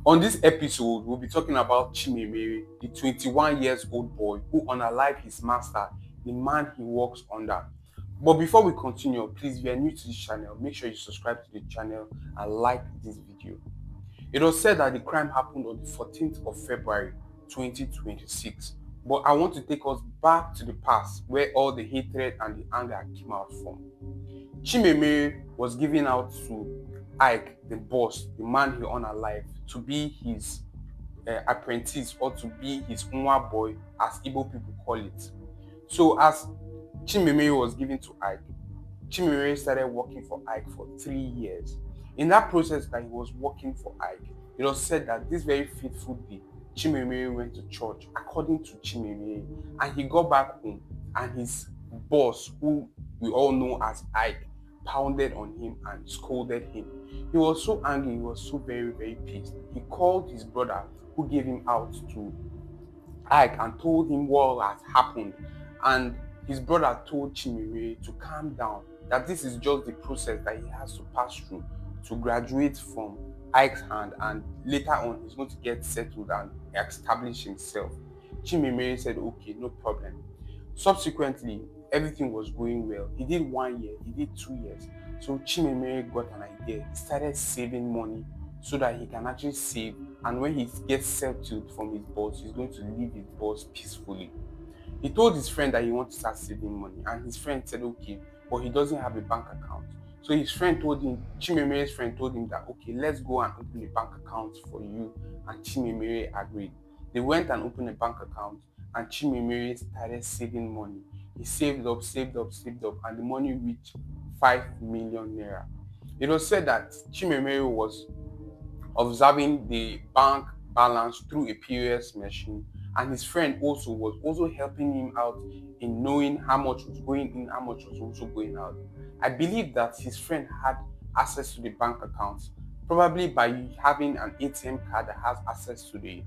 On this episode, we'll be talking about Chimemere, the 21 years old boy who unalived his master, the man he works under. But before we continue, please, if you are new to this channel, make sure you subscribe to the channel and like this video. It was said that the crime happened on the 14th of February 2026, but I want to take us back to the past where all the hatred and the anger came out from. Chimemere was given out to Ike, the boss, the man he unalived, to be his apprentice or to be his nwa boy, as Igbo people call it. So as Chimemere was given to Ike, Chimemere started working for Ike for 3 years. In that process that he was working for Ike, it was said that this very fateful day, Chimemere went to church, according to Chimemere, and he got back home, and his boss, who we all know as Ike, pounded on him and scolded him. He was so angry, he was so very, very pissed. He called his brother, who gave him out to Ike, and told him what had happened. And his brother told Chimere to calm down, that this is just the process that he has to pass through to graduate from Ike's hand, and later on he's going to get settled and establish himself. Chimere said, okay, no problem. Subsequently, everything was going well. He did 1 year, he did 2 years. So Chimere got an idea. He started saving money so that he can actually save, and when he gets settled from his boss, he's going to leave his boss peacefully. He told his friend that he wants to start saving money, and his friend said okay, but he doesn't have a bank account. So his friend told him, Chimemere's friend told him that okay, let's go and open a bank account for you, and Chimemere agreed. They went and opened a bank account, and Chimemere started saving money. He saved up, saved up, saved up, and the money reached 5 million naira. It was said that Chimemere was observing the bank balance through a POS machine, and his friend also was also helping him out in knowing how much was going in, how much was also going out. I believe that his friend had access to the bank accounts, probably by having an ATM card that has access to the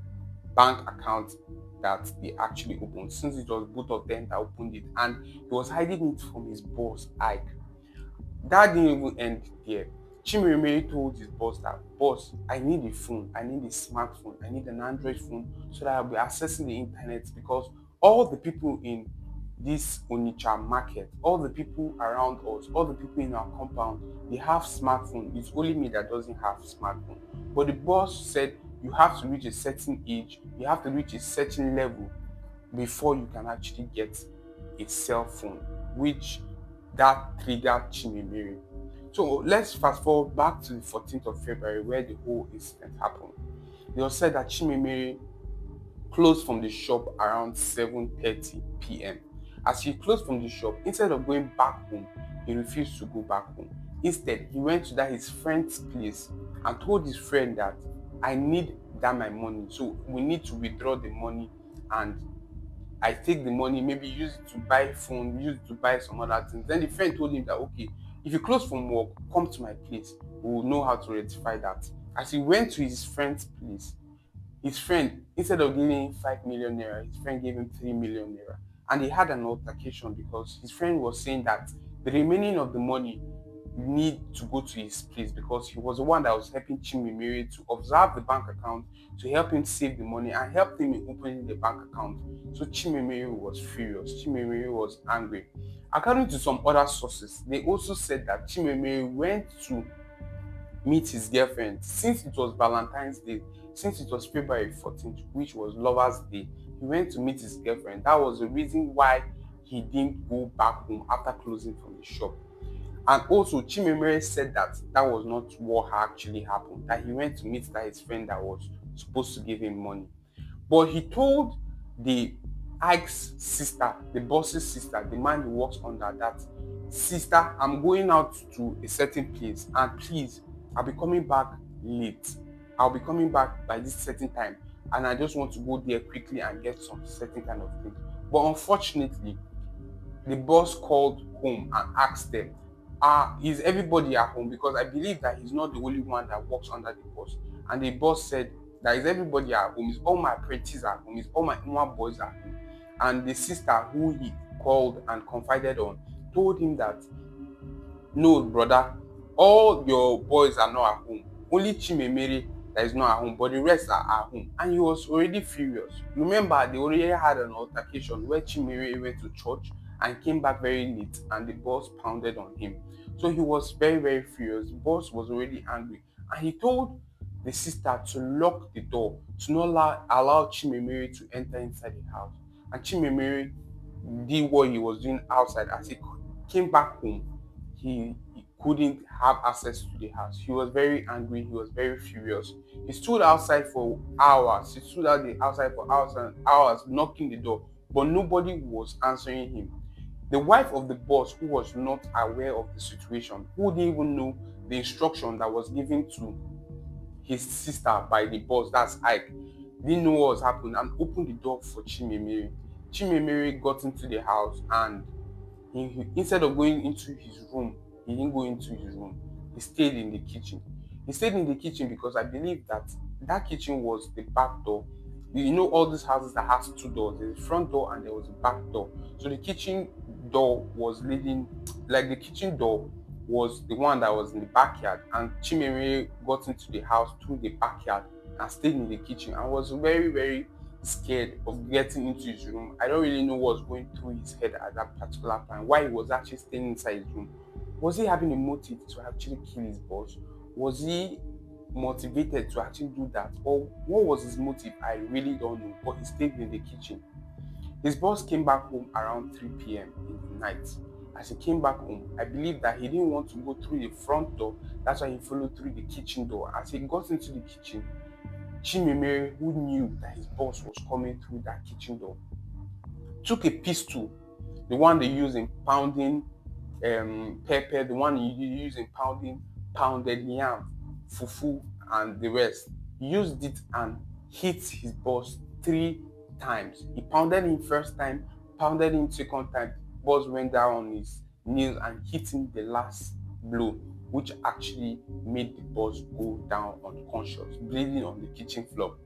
bank account that they actually opened, since it was both of them that opened it, and he was hiding it from his boss Ike. That didn't even end there. Chimere told his boss that, boss, I need a phone, I need a smartphone, I need an Android phone so that I'll be accessing the internet, because all the people in this Onitsha market, all the people around us, all the people in our compound, they have smartphone. It's only me that doesn't have smartphone. But the boss said you have to reach a certain age, you have to reach a certain level before you can actually get a cell phone, which that triggered Chimemere. So let's fast forward back to the 14th of February where the whole incident happened. It was said that Chimemere closed from the shop around 7:30 p.m. As he closed from the shop, instead of going back home, he refused to go back home. Instead, he went to that his friend's place and told his friend that I need that my money. So we need to withdraw the money, and I take the money, maybe use it to buy phone, use it to buy some other things. Then the friend told him that okay, if you close from work, come to my place. We will know how to rectify that. As he went to his friend's place, his friend, instead of giving him 5 million naira, his friend gave him 3 million naira. And they had an altercation because his friend was saying that the remaining of the money need to go to his place, because he was the one that was helping Chimemere to observe the bank account, to help him save the money, and help him in opening the bank account. So Chimemere was furious. Chimemere was angry. According to some other sources, they also said that Chimemere went to meet his girlfriend, since it was Valentine's Day, since it was February 14th, which was Lover's Day. He went to meet his girlfriend. That was the reason why he didn't go back home after closing from the shop. And also, Chimemere said that that was not what actually happened, that he went to meet that his friend that was supposed to give him money. But he told the Ike's sister, the boss's sister, the man he works under, that sister, I'm going out to a certain place, and please, I'll be coming back late. I'll be coming back by this certain time, and I just want to go there quickly and get some certain kind of thing. But unfortunately, the boss called home and asked them, is everybody at home? Because I believe that he's not the only one that works under the boss. And the boss said that is everybody at home, is all my apprentices at home, is all my inner boys at home. And the sister who he called and confided on told him that no, brother, all your boys are not at home. Only Chimemere that is not at home, but the rest are at home. And he was already furious. Remember, they already had an altercation where Chimere went to church and came back very late, and the boss pounded on him. So he was very, very furious. The boss was already angry, and he told the sister to lock the door, to not allow Chimere to enter inside the house. And Chimere did what he was doing outside. As he came back home, he couldn't have access to the house. He was very angry. He was very furious. He stood outside for hours. He stood outside for hours and hours, knocking the door, but nobody was answering him. The wife of the boss, who was not aware of the situation, who didn't even know the instruction that was given to his sister by the boss, that's Ike, didn't know what was happening and opened the door for Chimemere. Chimemere got into the house, and instead of going into his room, he didn't go into his room. He stayed in the kitchen. He stayed in the kitchen because I believe that that kitchen was the back door. You know, all these houses that has two doors. There's a front door and there was a back door. So the kitchen door was leading, like the kitchen door was the one that was in the backyard, and Chimere got into the house through the backyard and stayed in the kitchen. I was very, very scared of getting into his room. I don't really know what was going through his head at that particular time, why he was actually staying inside his room. Was he having a motive to actually kill his boss? Was he motivated to actually do that? Or what was his motive? I really don't know. But he stayed in the kitchen. His boss came back home around 3 p.m. in the night. As he came back home, I believe that he didn't want to go through the front door. That's why he followed through the kitchen door. As he got into the kitchen, Chimemere, who knew that his boss was coming through that kitchen door, took a pistol, the one they use in pounding pepper, the one you use in pounded yam, fufu, and the rest. He used it and hit his boss 3 times. He pounded him first time, pounded him second time. Boss went down on his knees and hit him the last blow, which actually made the boss go down unconscious, bleeding on the kitchen floor.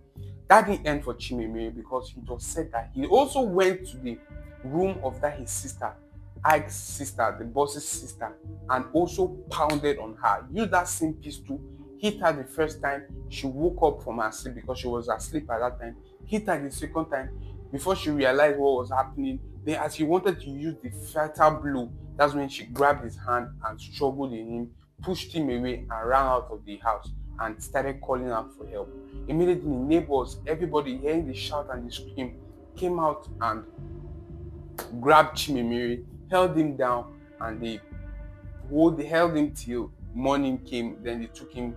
That didn't end for Chimemere, because it was said that he also went to the room of that his sister, Ike's sister, the boss's sister, and also pounded on her. Used that same pistol, hit her the first time. She woke up from her sleep because she was asleep at that time. Hit her the second time before she realized what was happening. Then, as he wanted to use the fatal blow, that's when she grabbed his hand and struggled in him, pushed him away, and ran out of the house and started calling out for help. Immediately, neighbors, everybody hearing the shout and the scream, came out and grabbed Chimemere, held him down, and they held him till morning came. Then they took him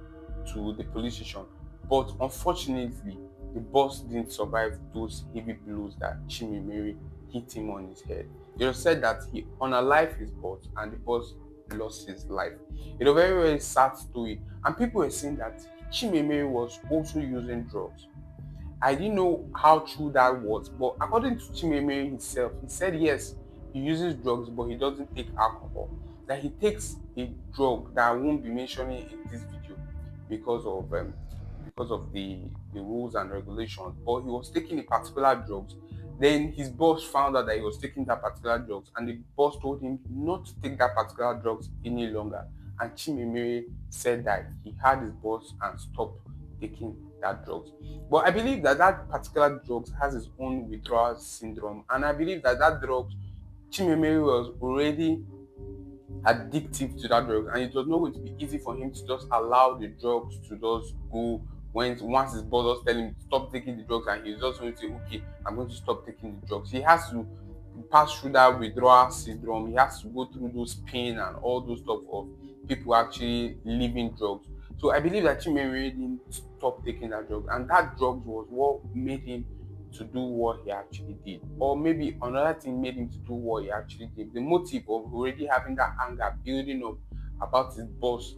to the police station. But unfortunately, the boss didn't survive those heavy blows that Chimemere hit him on his head. It was said that he unalived his boss, and the boss lost his life. It's a very, very sad story. And people were saying that Chimemere was also using drugs. I didn't know how true that was, but according to Chimemere himself, he said yes, he uses drugs, but he doesn't take alcohol. That he takes a drug that I won't be mentioning in this video because of the rules and regulations. But he was taking a particular drugs. Then his boss found out that he was taking that particular drugs, and the boss told him not to take that particular drugs any longer. And Chimemere said that he had his boss and stopped taking that drugs. But I believe that that particular drugs has its own withdrawal syndrome, and I believe that that drugs, Chimemere was already addictive to that drug, and it was not going to be easy for him to just allow the drugs to just go when once his boss was telling him stop taking the drugs, and he's just going to say, okay, I'm going to stop taking the drugs. He has to pass through that withdrawal syndrome. He has to go through those pain and all those stuff of people actually leaving drugs. So I believe that Chimere didn't stop taking that drug, and that drug was what made him to do what he actually did. Or maybe another thing made him to do what he actually did. The motive of already having that anger building up about his boss,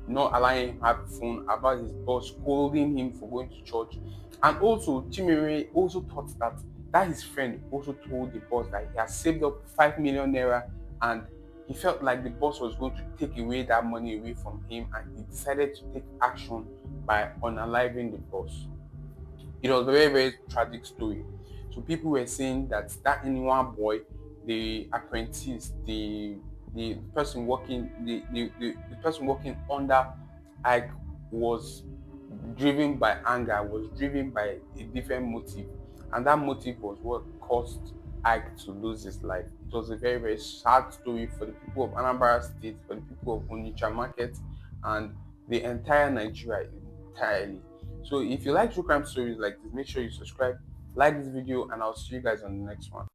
not allowing him to have a phone, about his boss scolding him for going to church. And also, Chimere also thought that his friend also told the boss that he has saved up 5 million naira, and he felt like the boss was going to take away that money away from him, and he decided to take action by unaliving the boss. It was a very, very tragic story. So people were saying that anyone boy, the apprentice, the person working the person working under Ike was driven by anger, was driven by a different motive, and that motive was what caused Ike to lose his life. It was a very, very sad story for the people of Anambra State, for the people of Onitsha Market, and the entire Nigeria entirely. So if you like true crime stories like this, make sure you subscribe, like this video, and I'll see you guys on the next one.